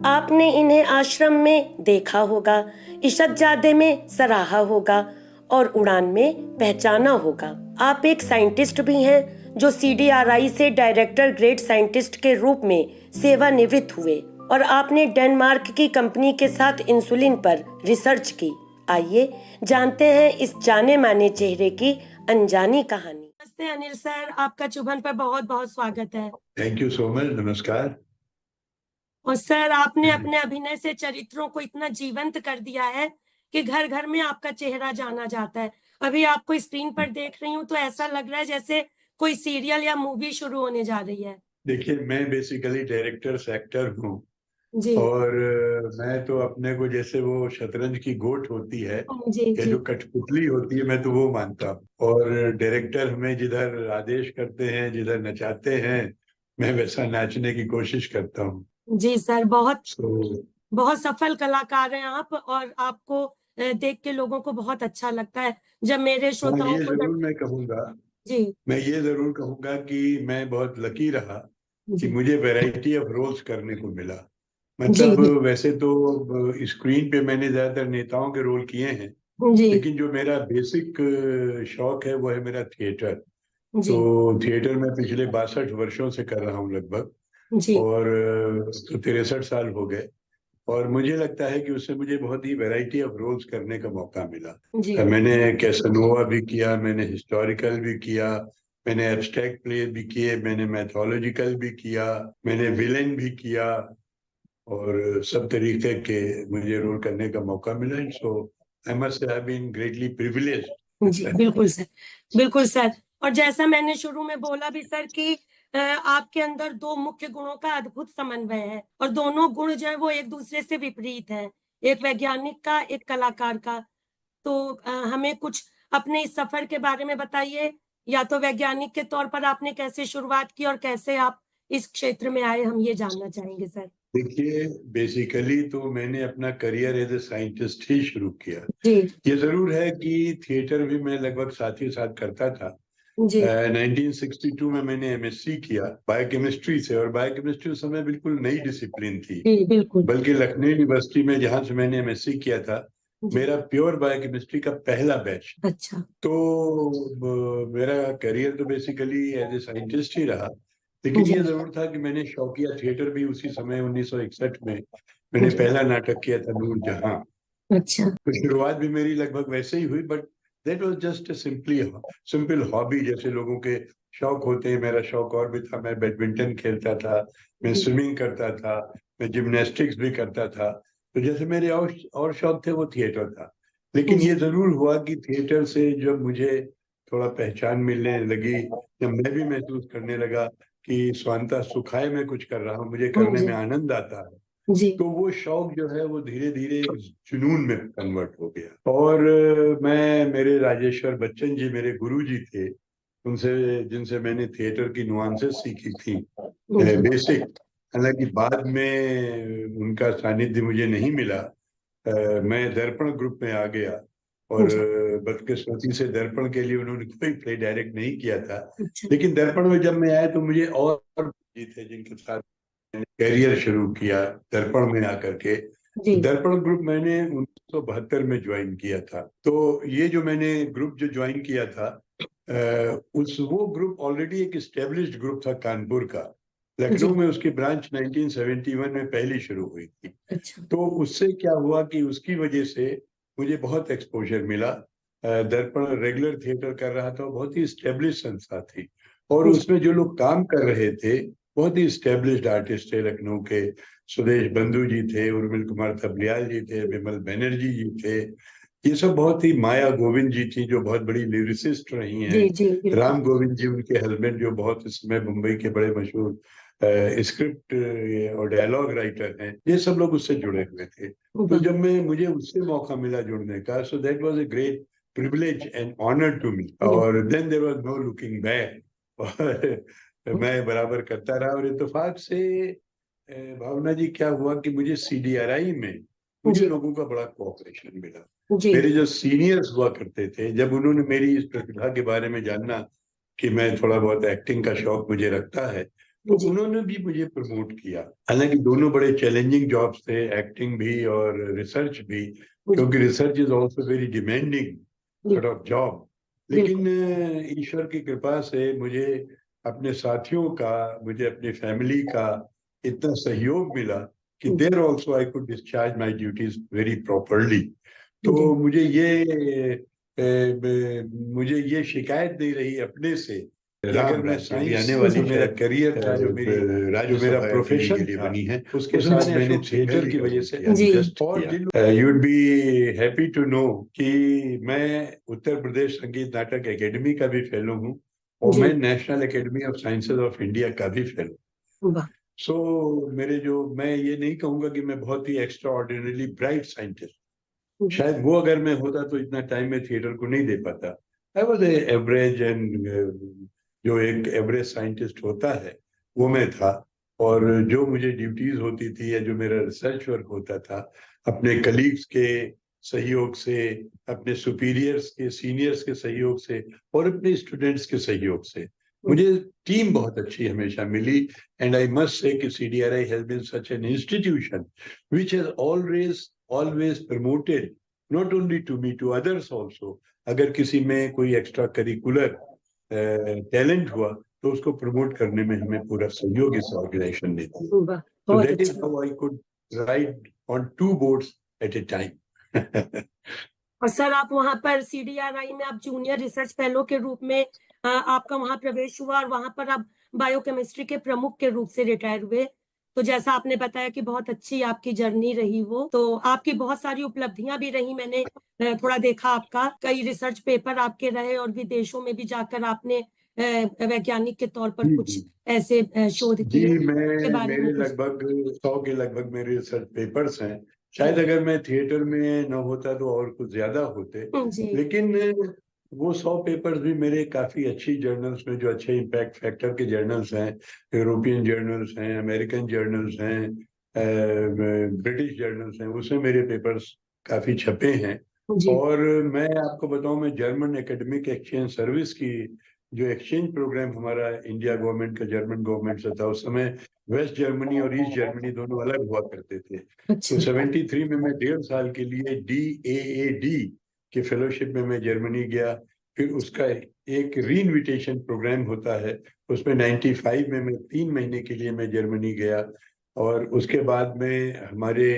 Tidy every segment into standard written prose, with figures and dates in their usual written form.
आपने इन्हें आश्रम में देखा होगा, इशकजादे में सराहा होगा और उड़ान में पहचाना होगा। आप एक साइंटिस्ट भी हैं जो CDRI से डायरेक्टर ग्रेड साइंटिस्ट के रूप में सेवानिवृत्त हुए और आपने डेनमार्क की कंपनी के साथ इंसुलिन पर रिसर्च की। आइए जानते हैं इस जाने माने चेहरे की अनजानी कहानी। नमस्ते अनिल सर, आपका चुभन पर बहुत बहुत स्वागत है। Thank you so much. नमस्कार। और सर, आपने अपने अभिनय से चरित्रों को इतना जीवंत कर दिया है कि घर घर में आपका चेहरा जाना जाता है। अभी आपको स्क्रीन पर देख रही हूँ तो ऐसा लग रहा है जैसे कोई सीरियल या मूवी शुरू होने जा रही है। देखिए, मैं बेसिकली डायरेक्टर एक्टर हूँ। जी और मैं तो अपने को जैसे वो शतरंज की गोट होती है जी या जी जो कठपुतली होती है, मैं तो वो मानता हूँ। और डायरेक्टर हमें जिधर आदेश करते हैं, जिधर नचाते हैं, मैं वैसा नाचने की कोशिश करता हूँ। जी सर, बहुत सो बहुत सफल कलाकार हैं आप और आपको देख के लोगों को बहुत अच्छा लगता है। जब मेरे हाँ, श्रोताओं ये को जरूर मैं कहूँगा। जी मैं ये जरूर कहूँगा कि मैं बहुत लकी रहा कि जी मुझे वैरायटी ऑफ रोल्स करने को मिला। जी मतलब जी वैसे तो स्क्रीन पे मैंने ज्यादातर नेताओं के रोल किए हैं, जी लेकिन जो मेरा बेसिक शौक है वो है मेरा थिएटर। जी तो थिएटर में पिछले 62 वर्षों से कर रहा हूँ लगभग। जी और तो 63 साल हो गए। और मुझे लगता है कि उससे मुझे बहुत ही वैरायटी ऑफ रोल्स करने का मौका मिला। जी मैंने कैसनोवा भी किया, मैंने हिस्टोरिकल भी किया, मैंने एब्स्ट्रैक्ट प्ले भी किए, मैंने मैथोलॉजिकल भी किया, मैंने विलेन भी किया। और सब तरीके के मुझे रोल करने का मौका मिला। So I must have been greatly जी प्रिविलेज्ड। बिल्कुल सर, बिल्कुल सर। और जैसा मैंने शुरू में बोला भी सर कि आपके अंदर दो मुख्य गुणों का अद्भुत समन्वय है और दोनों गुण जो है वो एक दूसरे से विपरीत है, एक वैज्ञानिक का, एक कलाकार का। तो हमें कुछ अपने इस सफर के बारे में बताइए। या तो वैज्ञानिक के तौर पर आपने कैसे शुरुआत की और कैसे आप इस क्षेत्र में आए, हम ये जानना चाहेंगे सर। देखिए, बेसिकली तो मैंने अपना करियर एज ए साइंटिस्ट ही शुरू किया। जी ये जरूर है कि थिएटर भी मैं लगभग साथ ही साथ करता था। जी 1962 में मैंने MSc किया बायोकेमिस्ट्री से। और बायोकेमिस्ट्री उस समय बिल्कुल नई डिसिप्लिन थी। जी बिल्कुल। बल्कि लखनऊ यूनिवर्सिटी में जहां से मैंने MSc किया था, जी मेरा प्योर बायोकेमिस्ट्री का पहला बैच। अच्छा। तो मेरा करियर तो बेसिकली एज ए साइंटिस्ट ही रहा। लेकिन जी ये जरूर था कि मैंने शौकिया थिएटर भी उसी समय 1961 में मैंने जी पहला नाटक किया था, नूर जहां। अच्छा। तो शुरुआत भी मेरी लगभग वैसे ही हुई, but that was just simply simple hobby, जैसे लोगों के शौक होते हैं। मेरा शौक और भी था, मैं बैडमिंटन खेलता था, मैं जी स्विमिंग करता था, मैं जिम्नास्टिक्स भी करता था। तो जैसे मेरे और शौक थे, वो थिएटर था। लेकिन जी ये जरूर हुआ कि थिएटर से जब मुझे थोड़ा पहचान मिलने लगी, जब मैं भी महसूस करने लगा कि स्वांतः सुखाय मैं कुछ कर रहा हूँ, मुझे करने जी में आनंद आता है, जी तो वो शौक जो है वो धीरे धीरे एक जुनून में कन्वर्ट हो गया। और मैं, मेरे राजेश्वर बच्चन जी मेरे गुरु जी थे, उनसे, जिनसे मैंने थिएटर की नुआंसेस सीखी थी, जी बेसिक। हालांकि बाद में उनका सानिध्य मुझे नहीं मिला। मैं दर्पण ग्रुप में आ गया। और जी बदकिस्मती से दर्पण के लिए उन्होंने कोई प्ले डायरेक्ट नहीं किया था। अच्छा। लेकिन दर्पण में जब मैं आया तो मुझे और जी थे जिनके साथ करियर शुरू किया दर्पण में आकर के। जी दर्पण ग्रुप मैंने 1972 में ज्वाइन किया था। तो ये जो मैंने ग्रुप जो ज्वाइन किया था, उस वो ग्रुप ऑलरेडी एक स्टेब्लिश्ड ग्रुप था कानपुर का। जी लखनऊ में उसकी ब्रांच 1971 में पहली शुरू हुई थी। अच्छा। तो उससे क्या हुआ कि उसकी वजह से मुझे बहुत एक्सपोजर मिला। दर्पण रेगुलर थिएटर कर रहा था, बहुत ही स्टेब्लिश संस्था थी। और जी उसमें जो लोग काम कर रहे थे, बहुत ही स्टेब्लिश्ड आर्टिस्ट थे लखनऊ के। सुदेश बंधु जी थे, उर्मिल कुमार थपलियाल जी थे, विमल बनर्जी जी थे। ये सब बहुत ही, माया गोविंद जी थी जो बहुत बड़ी लिरिसिस्ट रही हैं। जी जी बिल्कुल। राम गोविंद जी उनके हस्बैंड, जो बहुत इस समय मुंबई के बड़े मशहूर स्क्रिप्ट और डायलॉग राइटर हैं। ये सब लोग उससे जुड़े हुए थे। तो वाह। जब मैं, मुझे उससे मौका मिला जुड़ने का, so that was a great privilege and honour to me. जी और then there was no looking back. और मैं बराबर करता रहा। और इत्तेफाक से भावना जी, क्या हुआ कि मुझे CDRI में मुझे जी लोगों का बड़ा कोऑपरेशन मिला। जी मेरे जो सीनियर्स हुआ करते थे, जब उन्होंने मेरी इस प्रतिभा के बारे में जानना कि मैं थोड़ा बहुत एक्टिंग का शौक मुझे रखता है, तो जी। उन्होंने भी मुझे प्रमोट किया। हालांकि दोनों बड़े चैलेंजिंग जॉब्स थे, एक्टिंग भी और रिसर्च भी, क्योंकि research is also very demanding sort of job. लेकिन ईश्वर की कृपा से मुझे अपने साथियों का, मुझे अपनी फैमिली का इतना सहयोग मिला कि there also I could discharge my duties very properly. तो मुझे ये शिकायत नहीं रही अपने से कि अगर मैं साइंस आने वाली मेरा करियर था, जो मेरा प्रोफेशन के लिए बनी है, उसके साथ मैंने थिएटर की वजह से एडजस्ट किया। You would be happy to know कि मैं उत्तर प्रदेश संगीत नाटक एकेडमी का भी फेलो हूँ और मैं national academy of sciences of India का भी फेलो। सो मैं ये नहीं कहूंगा कि मैं बहुत ही एक्स्ट्रा ऑर्डिनरी ब्राइट साइंटिस्ट, शायद वो अगर मैं होता तो इतना टाइम में थिएटर को नहीं दे पाता। आई वॉज एवरेज एंड जो एक एवरेज साइंटिस्ट होता है वो मैं था। और जो मुझे ड्यूटीज होती थी या जो मेरा रिसर्च वर्क होता था, अपने कलीग्स के सहयोग से, अपने सुपीरियर्स के, सीनियर्स के सहयोग से और अपने स्टूडेंट्स के सहयोग से, मुझे टीम बहुत अच्छी हमेशा मिली। एंड आई मस्ट से कि CDRI has been such an institution which has always promoted not only to me, to others also. अगर किसी में कोई एक्स्ट्रा करिकुलर टैलेंट हुआ तो उसको प्रमोट करने में हमें पूरा सहयोग इस ऑर्गेनाइजेशन देती है। So that is how I could ride on two boats at a time. और सर आप वहां पर CDRI में आप जूनियर रिसर्च फेलो के रूप में आपका वहां प्रवेश हुआ और वहां पर आप बायोकेमिस्ट्री के प्रमुख के रूप से रिटायर हुए। तो जैसा आपने बताया कि बहुत अच्छी आपकी जर्नी रही वो, तो आपकी बहुत सारी उपलब्धियां भी रही। मैंने थोड़ा देखा आपका, कई रिसर्च पेपर आपके रहे और विदेशों में भी जाकर आपने वैज्ञानिक के तौर पर कुछ ऐसे शोध जी, किए। मेरे लगभग 100 के लगभग मेरे रिसर्च पेपर्स हैं। शायद अगर मैं थिएटर में न होता तो और कुछ ज्यादा होते, लेकिन वो 100 पेपर्स भी मेरे काफी अच्छी जर्नल्स में, जो अच्छे इम्पैक्ट फैक्टर के जर्नल्स हैं, यूरोपियन जर्नल्स हैं, अमेरिकन जर्नल्स हैं, ब्रिटिश जर्नल्स हैं, उसमें मेरे पेपर्स काफी छपे हैं। और मैं आपको बताऊं, मैं जर्मन एकेडमिक एक्सचेंज सर्विस की जो एक्सचेंज प्रोग्राम हमारा इंडिया गवर्नमेंट का जर्मन गवर्नमेंट से था, उस समय वेस्ट जर्मनी और ईस्ट जर्मनी दोनों अलग हुआ करते थे। तो 73 में मैं 1.5 साल के लिए DAAD के फेलोशिप में मैं जर्मनी गया। फिर उसका एक री इन्विटेशन प्रोग्राम होता है, उसमें 95 में मैं 3 महीने के लिए मैं जर्मनी गया। और उसके बाद में हमारे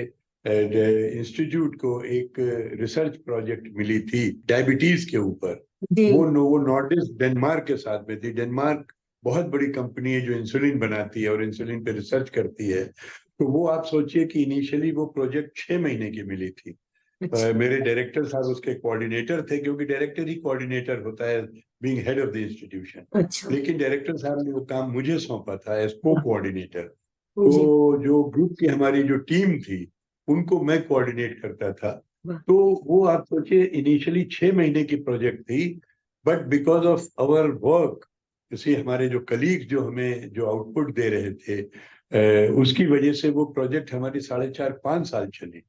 इंस्टीट्यूट को एक रिसर्च प्रोजेक्ट मिली थी डायबिटीज के ऊपर। वो नोवो नॉर्डिस्क डेनमार्क के साथ में थी। डेनमार्क बहुत बड़ी कंपनी है जो इंसुलिन बनाती है और इंसुलिन पे रिसर्च करती है। तो वो आप सोचिए कि इनिशियली वो प्रोजेक्ट 6 महीने की मिली थी। मेरे डायरेक्टर साहब उसके कोऑर्डिनेटर थे, क्योंकि डायरेक्टर ही कोऑर्डिनेटर होता है being head of the institution. लेकिन डायरेक्टर साहब ने वो काम मुझे सौंपा था एज को कोऑर्डिनेटर। तो जो ग्रुप की हमारी जो टीम थी उनको मैं कोऑर्डिनेट करता था। तो वो आप सोचिए इनिशियली 6 महीने की प्रोजेक्ट थी, but because of our work, इसी हमारे जो कलीग जो हमें जो आउटपुट दे रहे थे, उसकी वजह से वो प्रोजेक्ट हमारी 4.5-5 साल चली।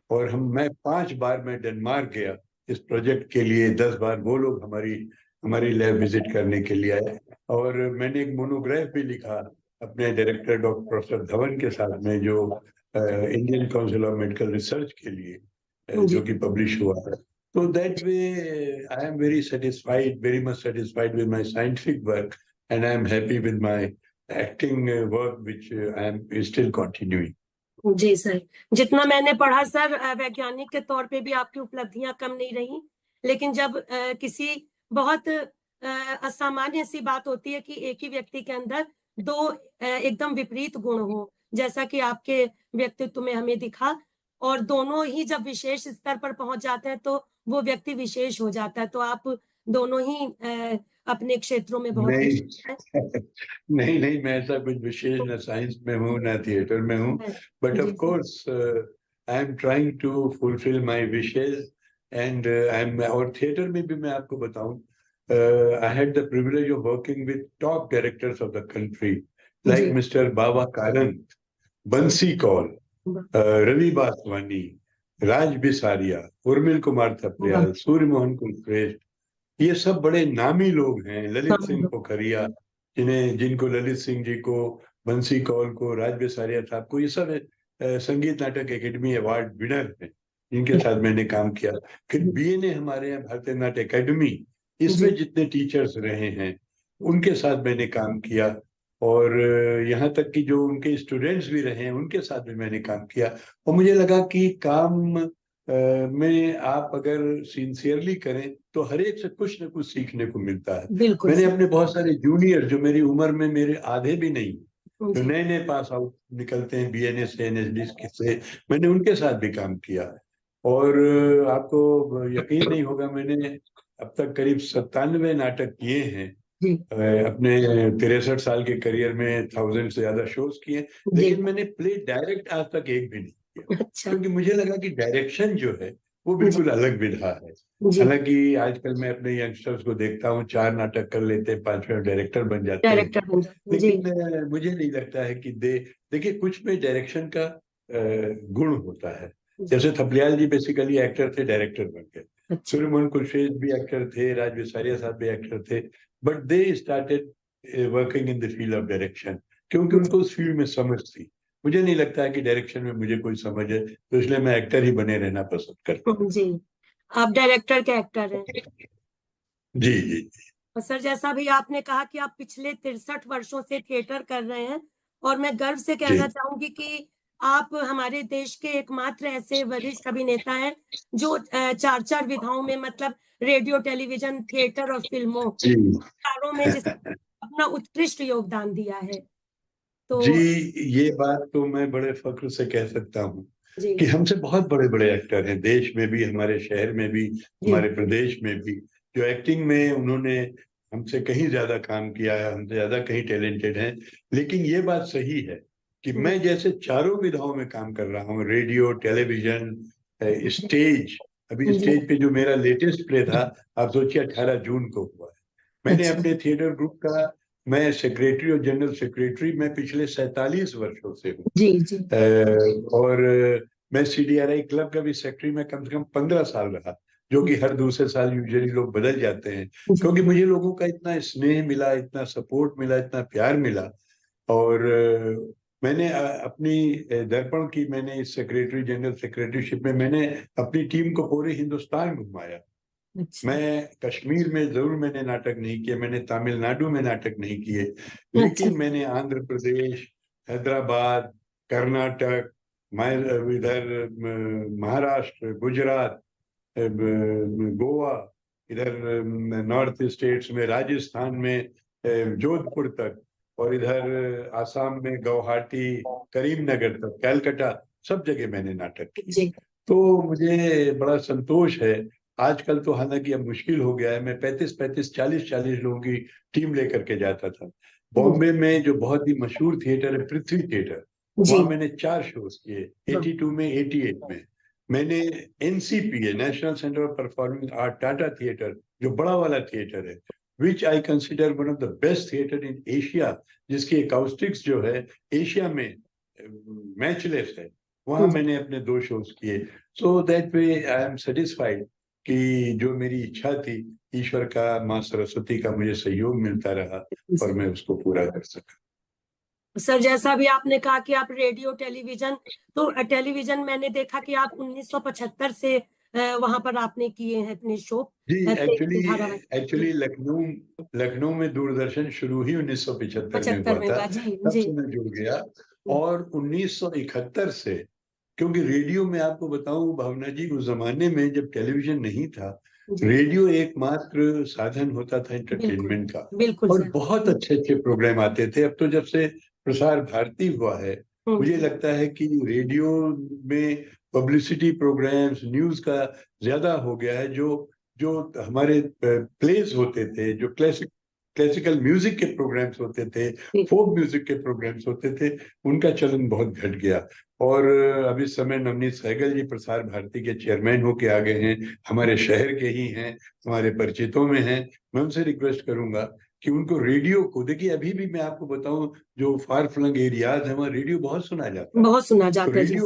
और मैं 5 बार मैं डेनमार्क गया इस प्रोजेक्ट के लिए, 10 बार वो लोग हमारी लैब विजिट करने के लिए आए। और मैंने एक मोनोग्राफ भी लिखा अपने डायरेक्टर डॉक्टर प्रोफेसर धवन के साथ में, जो Indian Council of Medical Research के लिए जो कि पब्लिश हुआ है। तो that way I am very satisfied, very much satisfied with my scientific work, and I am happy with my acting work which I am still continuing. जी sir, जितना मैंने पढ़ा सर, वैज्ञानिक के तौर पे भी आपकी उपलब्धियां कम नहीं रही। लेकिन जब किसी बहुत असामान्य सी बात होती है कि एक ही व्यक्ति के अंदर दो एकदम विपरीत गुण हो, जैसा कि आपके व्यक्तित्व में हमें दिखा, और दोनों ही जब विशेष स्तर पर पहुंच जाते हैं तो वो व्यक्ति विशेष हो जाता है। तो आप दोनों ही अपने क्षेत्रों में बहुत नहीं नहीं, मैं ऐसा कुछ विशेष न साइंस में हूँ न थिएटर में हूँ, but of course I am trying to fulfil my wishes. And और थिएटर में भी मैं आपको बताऊं, I had the privilege of working with top directors of the country, like mister Baba Karanth, Bansi Kaul, Ravi Baswani, राज बिसारिया, उर्मिल कुमार थपलियाल, सूर्य मोहन कुलश्रेष्ठ। ये सब बड़े नामी लोग हैं। ललित सिंह पोखरिया, जिनको ललित सिंह जी को बंसी कौल को, राज बेसारिया साहब को, ये सब संगीत नाटक एकेडमी अवार्ड विनर हैं जिनके साथ मैंने काम किया। फिर बीएनए हमारे यहाँ भारतीय नाट्य एकेडमी, जी इसमें जितने टीचर्स रहे हैं उनके साथ मैंने काम किया। और यहाँ तक कि जो उनके स्टूडेंट्स भी रहे हैं उनके साथ भी मैंने काम किया। और मुझे लगा कि काम में आप अगर सिंसियरली करें तो हर एक से कुछ न कुछ सीखने को मिलता है। बिल्कुल मैंने सही। अपने बहुत सारे जूनियर जो मेरी उम्र में मेरे आधे भी नहीं, जो जी नए नए पास आउट निकलते हैं बीएनए से, एनएसडी से, मैंने उनके साथ भी काम किया। और आपको यकीन नहीं होगा, मैंने अब तक करीब 97 नाटक किए हैं। जी अपने 63 साल के करियर में 1000 से ज्यादा शोज किए, जी। लेकिन मैंने प्ले डायरेक्ट आज तक एक भी नहीं किया, अच्छा। क्योंकि मुझे लगा कि डायरेक्शन जो है वो जी बिल्कुल अलग विधा है। जी। हालांकि आजकल मैं अपने यंगस्टर्स को देखता हूँ, 4 नाटक कर लेते हैं, 5वें डायरेक्टर बन जाते हैं। डायरेक्टर बन जाते हैं। जी लेकिन मुझे नहीं लगता है कि देखिए कुछ में डायरेक्शन का गुण होता है। जी। जैसे थपलियाल जी बेसिकली एक्टर थे, डायरेक्टर बन गए। अच्छा। सूर्यमोहन कुरशेद भी एक्टर थे, राज बिसारिया साहब भी एक्टर थे, but they started working in the field of direction, क्योंकि उनको उस फील्ड में समझ थी। मुझे नहीं लगता है कि डायरेक्शन में मुझे कोई समझ है, तो इसलिए मैं एक्टर ही बने रहना पसंद करता जी, आप डायरेक्टर के एक्टर हैं। हूँ। जी जी। और सर, जैसा भी आपने कहा कि आप पिछले 63 वर्षों से थिएटर कर रहे हैं, और मैं गर्व से कहना जी चाहूंगी कि आप हमारे देश के एकमात्र ऐसे वरिष्ठ अभिनेता हैं जो चार चार विधाओं में, मतलब रेडियो, टेलीविजन, थिएटर और फिल्मों जी। चारों में जिस अपना उत्कृष्ट योगदान दिया है। तो जी, ये बात तो मैं बड़े फख्र से कह सकता हूँ जी कि हमसे बहुत बड़े बड़े एक्टर हैं, देश में भी, हमारे शहर में भी, जी हमारे प्रदेश में भी, जो एक्टिंग में उन्होंने हमसे कहीं ज्यादा काम किया है, हमसे ज्यादा कहीं टैलेंटेड हैं। लेकिन ये बात सही है कि मैं जैसे चारों विधाओं में काम कर रहा हूँ, रेडियो, टेलीविजन, स्टेज। अभी जी स्टेज पे जो मेरा लेटेस्ट प्ले था, आप सोचिए 18 जून को हुआ है। मैंने अच्छा। अपने थिएटर ग्रुप का, मैं सेक्रेटरी और जनरल सेक्रेटरी मैं पिछले 47 वर्षों से हूँ। जी जी और मैं सीडीआरआई क्लब का भी सेक्रेटरी में कम से कम 15 साल रहा, जो कि हर दूसरे साल यूजुअली लोग बदल जाते हैं, जी क्योंकि मुझे लोगों का इतना स्नेह मिला, इतना सपोर्ट मिला, इतना प्यार मिला। और मैंने अपनी दर्पण की, मैंने इस सेक्रेटरी जनरल सेक्रेटरीशिप में मैंने अपनी टीम को पूरे हिंदुस्तान घुमाया। अच्छा मैं कश्मीर में जरूर मैंने नाटक नहीं किए, मैंने तमिलनाडु में नाटक नहीं किए, अच्छा। लेकिन मैंने आंध्र प्रदेश, हैदराबाद, कर्नाटक, मैं इधर महाराष्ट्र, गुजरात, गोवा, इधर नॉर्थ स्टेट्स में, राजस्थान में, जोधपुर तक, और इधर आसाम में गुवाहाटी, करीमनगर तक, कैलकाटा, सब जगह मैंने नाटक किए। जी तो मुझे बड़ा संतोष है। आजकल तो हालांकि अब मुश्किल हो गया है, मैं 35-35, 40-40 लोगों की टीम लेकर के जाता था। बॉम्बे में जो बहुत ही मशहूर थिएटर है, पृथ्वी थिएटर, जी। वहां मैंने 4 शोज किए, 82 में, 88 में। मैंने NCPA, national centre of performing art, Tata theatre, जो बड़ा वाला थिएटर है, which I consider one of the best theatre in Asia, जिसकी अकाउस्टिक्स जो है एशिया में मैचलेस है, वहां मैंने अपने 2 शोज किए। So that way I am satisfied कि जो मेरी इच्छा थी, ईश्वर का, माँ सरस्वती का मुझे सहयोग मिलता रहा और मैं उसको पूरा कर सका। सर, जैसा भी आपने कहा कि आप रेडियो, टेलीविजन, तो टेलीविजन मैंने देखा कि आप 1975 से वहां पर आपने किए हैं अपने शो, जी, प्ले धारावाहिक। एक्चुअली लखनऊ लखनऊ में दूरदर्शन शुरू ही 1975 में 75 हुआ में था, हुआ। जी तब जी से मैं जुड़ गया। और 1971 से, क्योंकि रेडियो में आपको बताऊं भावना जी, उस जमाने में जब टेलीविजन नहीं था, जी। रेडियो एकमात्र साधन होता था बिल्कुल एंटरटेनमेंट का, बिल्कुल और सर। बहुत अच्छे अच्छे प्रोग्राम आते थे। अब तो जब से प्रसार भारती हुआ है, मुझे जी लगता है कि रेडियो में पब्लिसिटी प्रोग्राम्स, न्यूज का ज्यादा हो गया है। जो जो हमारे प्लेस होते थे, जो क्लासिकल म्यूजिक के प्रोग्राम्स होते थे, जी फोक म्यूजिक के प्रोग्राम्स होते थे, उनका चलन बहुत घट गया। और अभी इस समय नवनीत सहगल जी प्रसार भारती के चेयरमैन होके आ गए हैं, हमारे शहर के ही हैं, हमारे परिचितों में हैं। मैं उनसे रिक्वेस्ट करूंगा कि उनको रेडियो को, देखिए अभी भी मैं आपको बताऊं, जो फार फ्लंग एरियाज है वहाँ रेडियो बहुत सुना जाता है, बहुत सुना तो जाता है। जी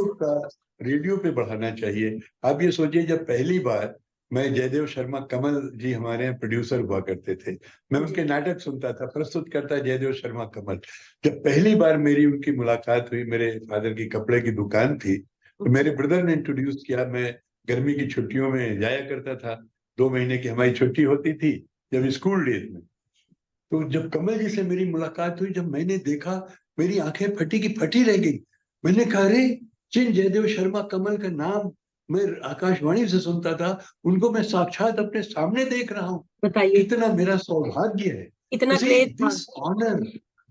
रेडियो पे बढ़ाना चाहिए। आप ये सोचिए, जब पहली बार मैं जयदेव शर्मा कमल जी हमारे यहाँ प्रोड्यूसर हुआ करते थे। मैं उनके नाटक सुनता था, प्रस्तुत करता जयदेव शर्मा कमल। जब पहली बार मेरी उनकी मुलाकात हुई, मेरे फादर की कपड़े की दुकान थी, तो मेरे ब्रदर ने इंट्रोड्यूस किया। मैं गर्मी की छुट्टियों में जाया करता था, 2 महीने की हमारी छुट्टी होती थी जब स्कूल डेज में। तो जब कमल जी से मेरी मुलाकात हुई, जब मैंने देखा, मेरी आंखें फटी की फटी रह गई। मैंने कहा, अरे जिन जयदेव शर्मा कमल का नाम मैं आकाशवाणी से सुनता था, उनको मैं साक्षात अपने सामने देख रहा हूँ। बताइए, कितना मेरा सौभाग्य है। इतना क्रेज था। This honour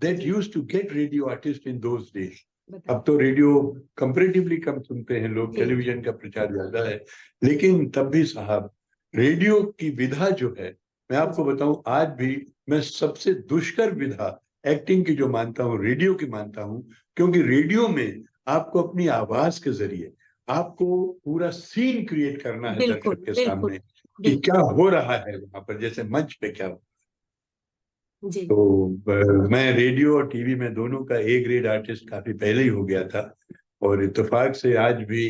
that used to get radio artist in those days. अब तो रेडियो कंपैरेटिवली कम सुनते हैं लोग, टेलीविजन का प्रचार ज्यादा है, लेकिन तब भी साहब रेडियो की विधा जो है, मैं आपको बताऊं, आज भी मैं सबसे दुष्कर विधा एक्टिंग की जो मानता हूँ, रेडियो की मानता हूँ। क्योंकि रेडियो में आपको अपनी आवाज के जरिए आपको पूरा सीन क्रिएट करना है बिल्कुल दर्शक के बिल्कुल सामने कि क्या हो रहा है वहां पर, जैसे मंच पे क्या हो। जी। तो मैं रेडियो और टीवी में दोनों का ए ग्रेड आर्टिस्ट काफी पहले ही हो गया था। और इत्तेफाक से आज भी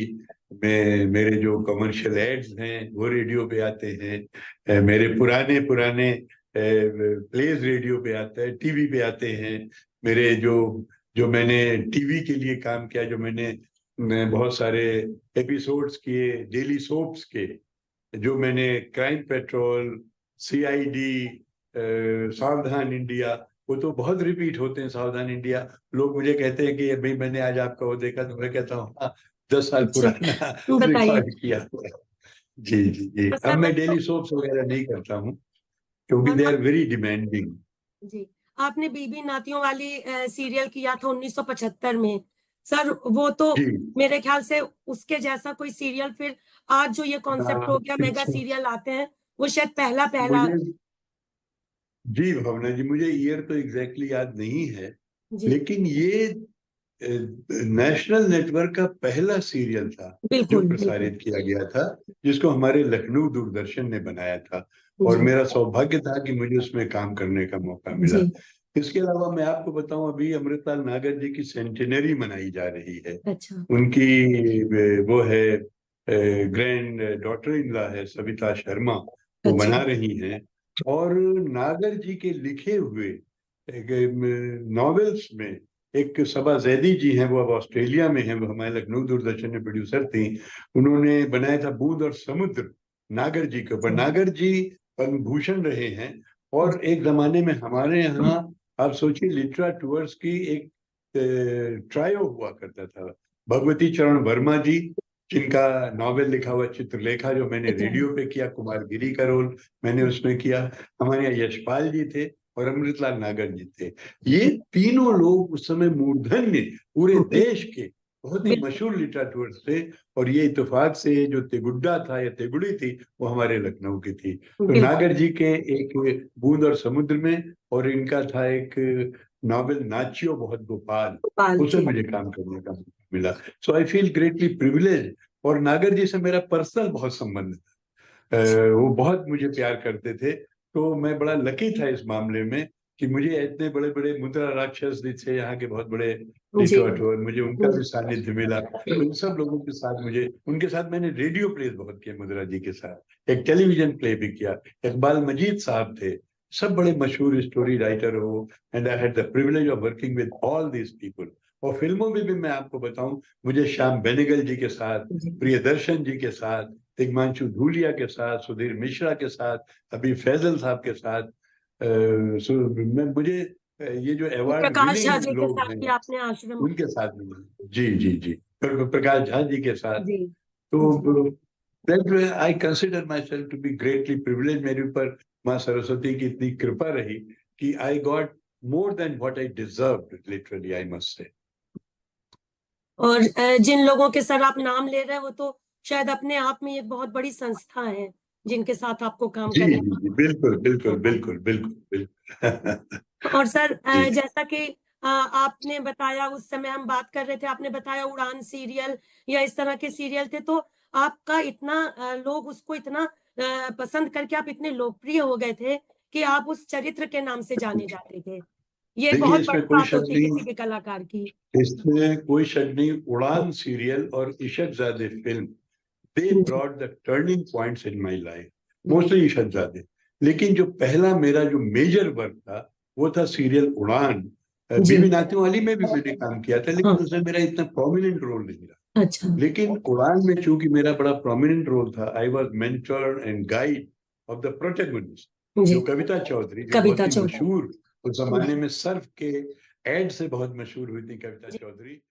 मेरे जो कमर्शियल एड्स हैं वो रेडियो पे आते हैं। मेरे पुराने पुराने प्लेज रेडियो पे आते हैं, टीवी पे आते हैं। मेरे जो जो मैंने टीवी के लिए काम किया, जो मैंने बहुत सारे एपिसोड्स किए डेली सोप्स के, जो मैंने क्राइम पेट्रोल, सीआईडी, सावधान इंडिया, वो तो बहुत रिपीट होते हैं। सावधान इंडिया, लोग मुझे कहते हैं कि भाई मैंने आज आपका वो देखा, तो मैं कहता हूँ हाँ, 10 साल पुराना बताइए। रिकॉर्ड किया हुआ है। जी जी जी। तो अब सर मैं तो डेली सोप्स वगैरह नहीं करता हूँ, क्योंकि और दे आर वेरी डिमांडिंग। जी, आपने बीबी नातियों वाली सीरियल किया था 1975 में। सर वो तो जी मेरे ख्याल से उसके जैसा कोई सीरियल फिर आज जो ये कॉन्सेप्ट हो गया मेगा अच्छा, सीरियल आते हैं, वो शायद पहला पहला। मुझे, जी भावना जी, मुझे ईयर तो एग्जैक्टली याद नहीं है, जी लेकिन ये नेशनल नेटवर्क का पहला सीरियल था जो बिल्कुल बिल्कुल। प्रसारित किया गया था, जिसको हमारे लखनऊ दूरदर्शन ने बनाया था। और जी मेरा सौभाग्य था कि मुझे उसमें काम करने का मौका मिला। जी। इसके अलावा मैं आपको बताऊं, अभी अमृतलाल नागर जी की सेंटेनरी मनाई जा रही है। अच्छा उनकी वो है ग्रैंड डॉटर इन लॉ है सविता शर्मा, वो अच्छा। बना रही हैं। और नागर जी के लिखे हुए नॉवेल्स में एक सबा जैदी जी हैं, वो अब ऑस्ट्रेलिया में हैं, वो हमारे लखनऊ दूरदर्शन में प्रोड्यूसर थी। उन्होंने बनाया था बूंद और समुद्र, नागर जी के ऊपर। नागर जी पद्म भूषण रहे हैं, और एक जमाने में हमारे यहाँ, आप सोचिए, लिटरा टूअर्स की एक ट्रायो हुआ करता था। भगवती चरण वर्मा जी, जिनका नॉवेल लिखा हुआ चित्रलेखा, जो मैंने रेडियो पे किया, कुमार गिरी का रोल मैंने उसमें किया। हमारे यहाँ यशपाल जी थे और अमृतलाल नागर जी थे। ये तीनों लोग उस समय मूर्धन्य पूरे देश के बहुत ही बिल्कुल मशहूर लिटरेचर थे। और ये इत्तेफाक से जो तेगुड्डा था या तेगुड़ी थी, वो हमारे लखनऊ की थी। तो बिल्कुल। नागर जी के एक बूंद और समुद्र में, और इनका था एक नॉवेल नाचियो बहुत गोपाल, पाल उसमें जी। मुझे काम करने का मौका मिला। So I feel greatly privilege. और नागर जी से मेरा पर्सनल बहुत संबंध था। वो बहुत मुझे प्यार करते थे। तो मैं बड़ा लकी था इस मामले में कि मुझे इतने बड़े बड़े मुद्रा राक्षस जी थे यहाँ के, बहुत बड़े जी लिटरेचर, मुझे उनका भी सानिध्य मिला। तो इन सब लोगों के साथ मुझे, उनके साथ मैंने रेडियो प्लेस बहुत किए मुद्रा जी के साथ, एक टेलीविजन प्ले भी किया। इकबाल मजीद साहब थे, सब बड़े मशहूर स्टोरी राइटर हो। And I had the privilege of working with all these people. और फिल्मों में भी मैं आपको बताऊं, मुझे श्याम बेनेगल जी के साथ, जी। प्रियदर्शन जी के साथ, तिग्मांशु धूलिया के साथ, सुधीर मिश्रा के साथ, अभी फैजल साहब के साथ, मुझे ये जो अवार्ड प्रकाश झा विनिंग जी के लोग साथ हैं भी आपने आश्रम। उनके साथ मिले। जी जी जी। प्रकाश झा जी के साथ। जी जी। तो I consider myself to be greatly privilege. मेरे ऊपर माँ सरस्वती की इतनी कृपा रही कि I got more than what I deserved, literally I must say. और जिन लोगों के सर आप नाम ले रहे हैं वो तो शायद अपने आप में एक बहुत बड़ी संस्था है जिनके साथ आपको काम जी करने जी जी, बिल्कुल का बिल्कुल मौका बिल्कुल बिल्कुल बिल्कुल। मिला। और सर जी जैसा कि आपने बताया, उस समय हम बात कर रहे थे, आपने बताया उड़ान सीरियल या इस तरह के सीरियल थे, तो आपका इतना लोग उसको इतना पसंद करके आप इतने लोकप्रिय हो गए थे कि आप उस चरित्र के नाम से जाने जाते थे। ये देखिए, बहुत बड़ी इसमें कोई बात शक होती है किसी नहीं, भी कलाकार की। इसमें कोई शक नहीं, उड़ान सीरियल और इशक ज़ादे फिल्म दे जी। Brought the turning points in my life, mostly Shehzade. लेकिन जो पहला मेरा जो मेजर वर्क था वो था सीरियल उड़ान। जी। बीवी नातियों वाली में भी मैंने काम किया था, लेकिन हाँ। उसमें मेरा इतना प्रोमिनेंट रोल नहीं रहा। अच्छा। लेकिन उड़ान में चूंकि मेरा बड़ा प्रोमिनेंट रोल था, I was mentor and guide of the protagonist, जी। जो कविता चौधरी, जो बहुत कविता ही चौधरी। मशहूर, उस जमाने में सर्फ के एड से बहुत मशहूर हुई थी कविता चौधरी।